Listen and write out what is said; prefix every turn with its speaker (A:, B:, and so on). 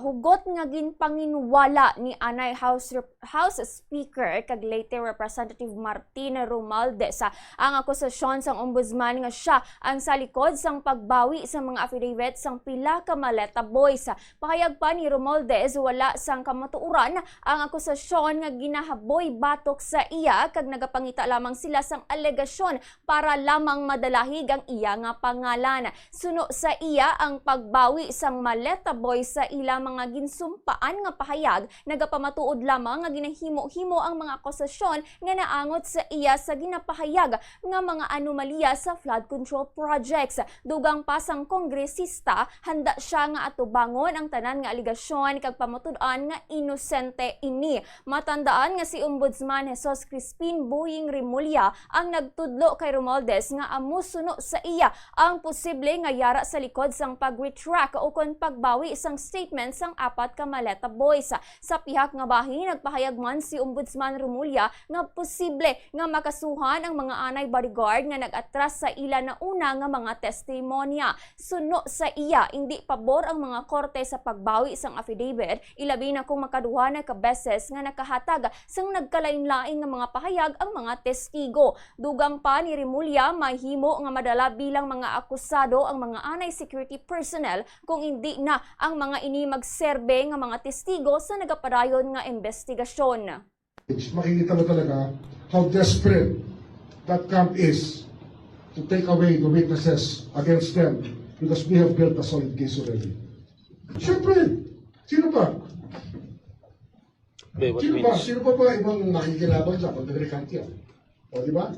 A: hugot nga ginpanginwala ni anay House Speaker kag late Representative Martin Romualdez ang akusasyon sang ombudsman nga siya ang sa likod sang pagbawi sa mga affidavit sang pila ka maleta boys. Pakayag pa ni Romualdez wala sang kamatuoran ang akusasyon nga ginahaboy batok sa iya kag nagapangita lamang sila sang alegasyon para lamang madalahig ang iya nga pangalan. Suno sa iya ang pagbawi sang maleta boys sa ilang mga ginsumpaan nga pahayag, nagapamatuod lamang nga ginahimo-himo ang mga akusasyon nga naangot sa iya sa ginapahayag nga mga anomalya sa flood control projects. Dugang pa sang kongresista, handa siya nga atubangon ang tanan nga aligasyon kag pamatud-an nga inosente ini. Matandaan nga si Ombudsman Jesus Crispin Boying Rimulya ang nagtudlo kay Romualdez nga amusuno sa iya ang posible nga yara sa likod sang pag-retract o kon pagbawi sang statement sang apat ka maleta boys. Sa pihak nga bahin, nagpahayag man si Ombudsman Rimulya nga posible nga makasuhan ang mga anay bodyguard nga nag-atras sa ila na una nga mga testimonya. Suno sa iya, hindi pabor ang mga korte sa pagbawi sang affidavit, ilabi na kung makaduha na ka beses nga nakahatag sang nagkalain-lain nga mga pahayag ang mga testigo. Dugang pa ni Rimulya, mahimo nga madala bilang mga akusado ang mga anay security personnel kung hindi na ang mga ini magserbe nga mga testigo sa nagapadayon nga investigasyon.
B: Makikita mo talaga how desperate that camp is to take away the witnesses against them because we have built a solid case already. Siyempre, sino ba? Sino ba? Sino pa ba ibang nakikilabang sa pag-recant yan? O, di ba?